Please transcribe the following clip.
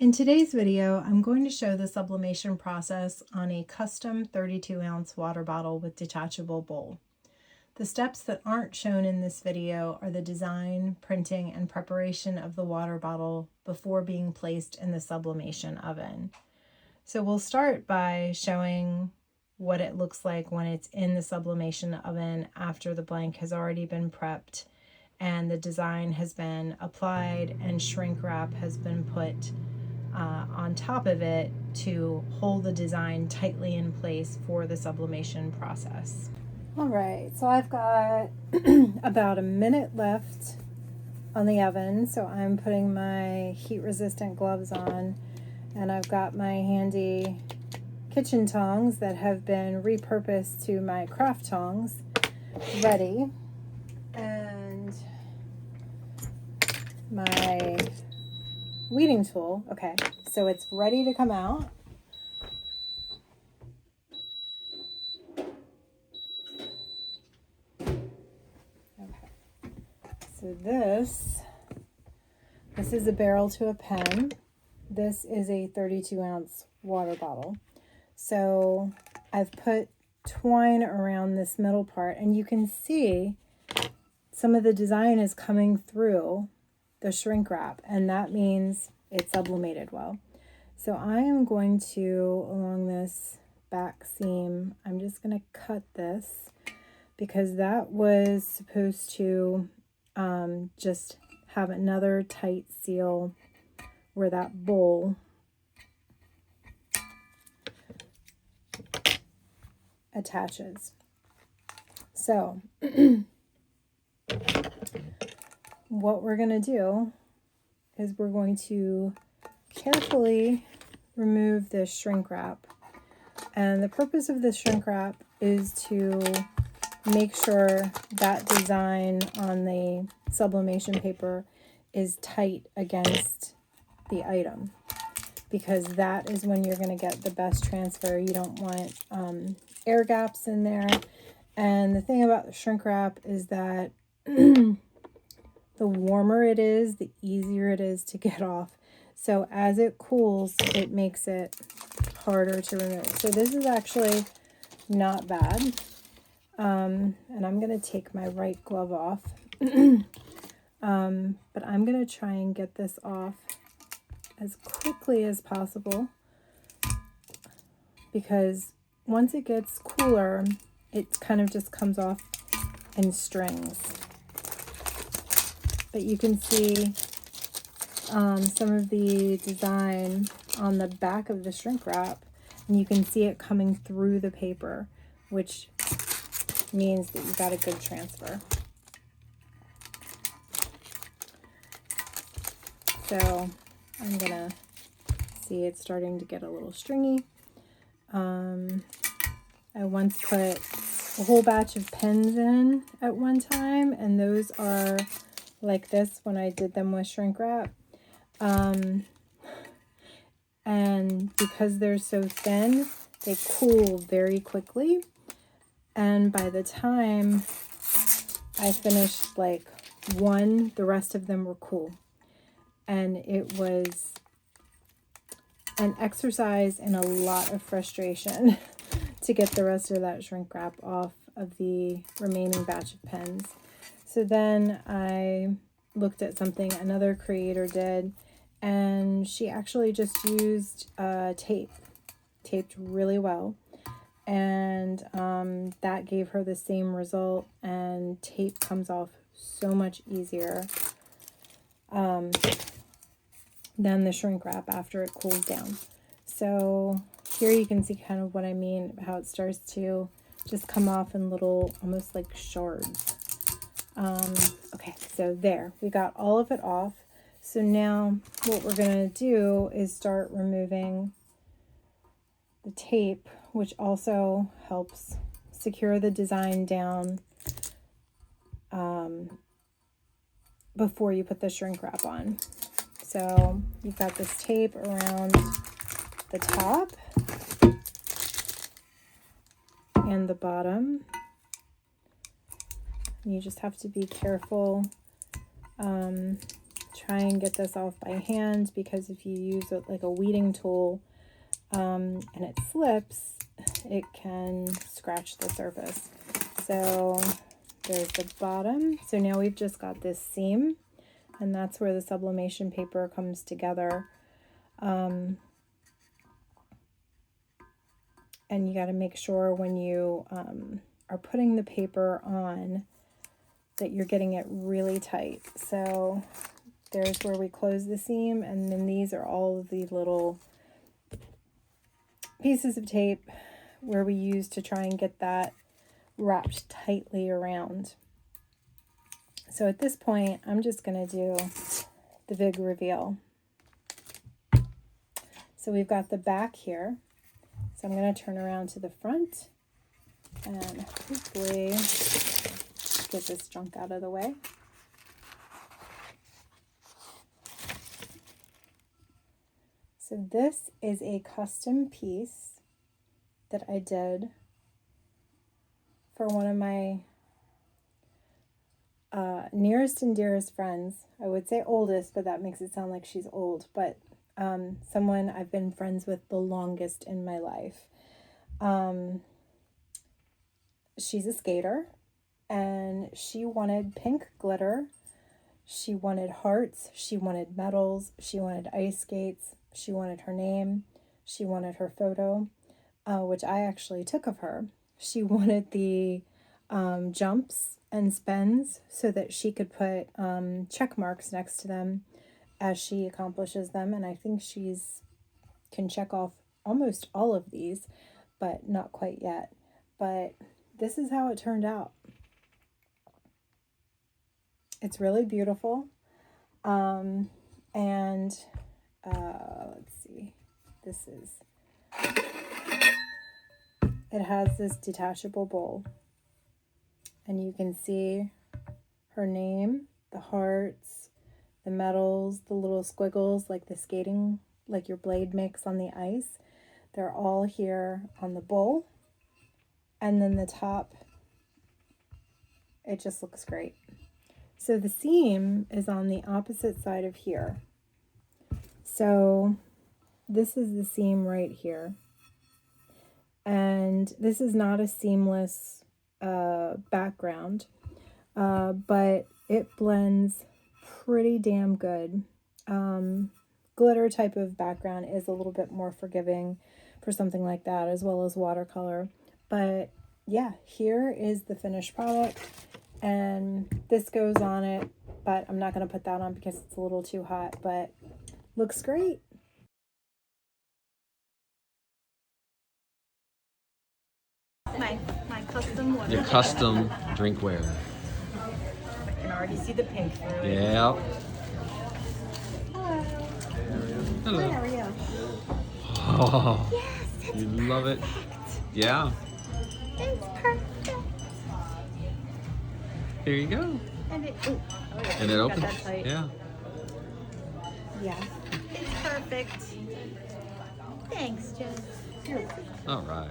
In today's video, I'm going to show the sublimation process on a custom 32-ounce water bottle with detachable bowl. The steps that aren't shown in this video are the design, printing, and preparation of the water bottle before being placed in the sublimation oven. So we'll start by showing what it looks like when it's in the sublimation oven after the blank has already been prepped and the design has been applied and shrink wrap has been put on top of it to hold the design tightly in place for the sublimation process. All right, so I've got about a minute left on the oven, so I'm putting my heat-resistant gloves on, and I've got my handy kitchen tongs that have been repurposed to my craft tongs ready, and my weeding tool. Okay, so it's ready to come out. Okay, so this is a barrel to a pen. This is a 32-ounce water bottle. So I've put twine around this middle part, and you can see some of the design is coming through the shrink wrap, and that means it's sublimated well. So I am going to, along this back seam, I'm just going to cut this because that was supposed to just have another tight seal where that bowl attaches. So what we're going to do is we're going to carefully remove this shrink wrap. And the purpose of this shrink wrap is to make sure that design on the sublimation paper is tight against the item, because that is when you're going to get the best transfer. You don't want air gaps in there. And the thing about the shrink wrap is that the warmer it is, the easier it is to get off. So as it cools, it makes it harder to remove. So this is actually not bad. And I'm going to take my right glove off. But I'm going to try and get this off as quickly as possible, because once it gets cooler, it kind of just comes off in strings. But you can see some of the design on the back of the shrink wrap, and you can see it coming through the paper, which means that you got a good transfer. So I'm gonna see it's starting to get a little stringy. I once put a whole batch of pens in at one time, and those are like this when I did them with shrink wrap. And because they're so thin, they cool very quickly. And by the time I finished like one, the rest of them were cool. And it was an exercise in a lot of frustration to get the rest of that shrink wrap off of the remaining batch of pens. So then I looked at something another creator did, and she actually just used tape, taped really well, and that gave her the same result, and tape comes off so much easier than the shrink wrap after it cools down. So here you can see kind of what I mean, how it starts to just come off in little, almost like shards. Okay, so there, we got all of it off. So now what we're going to do is start removing the tape, which also helps secure the design down before you put the shrink wrap on. So you've got this tape around the top and the bottom. You just have to be careful try and get this off by hand, because if you use it like a weeding tool and it slips, it can scratch the surface. So there's the bottom. So now we've just got this seam, and that's where the sublimation paper comes together. And you got to make sure when you are putting the paper on that you're getting it really tight. So there's where we close the seam, and then these are all of the little pieces of tape where we use to try and get that wrapped tightly around. So at this point, I'm just going to do the big reveal. So we've got the back here. So I'm going to turn around to the front and hopefully get this junk out of the way. So this is a custom piece that I did for one of my nearest and dearest friends. I would say oldest, but that makes it sound like she's old, but someone I've been friends with the longest in my life. She's a skater, and she wanted pink glitter, she wanted hearts, she wanted medals, she wanted ice skates, she wanted her name, she wanted her photo, which I actually took of her. She wanted the jumps and spins so that she could put check marks next to them as she accomplishes them, and I think she's can check off almost all of these, but not quite yet. But this is how it turned out. It's really beautiful. And let's see, it has this detachable bowl, and you can see her name, the hearts, the medals, the little squiggles like the skating, like your blade makes on the ice. They're all here on the bowl. And then the top, it just looks great. So the seam is on the opposite side of here. So this is the seam right here. And this is not a seamless background, but it blends pretty damn good. Glitter type of background is a little bit more forgiving for something like that, as well as watercolor. But yeah, here is the finished product, and this goes on it, but I'm not going to put that on because it's a little too hot, but looks great. My custom water. Your custom drinkware. I can already see the pink through it. Yeah. Hello. Hello. How are you? Oh, Yes, it's you love it. Yeah. It's perfect. Here you go. And it, And it opens. That tight. Yeah. Yeah. It's perfect. Thanks, Jen. All right.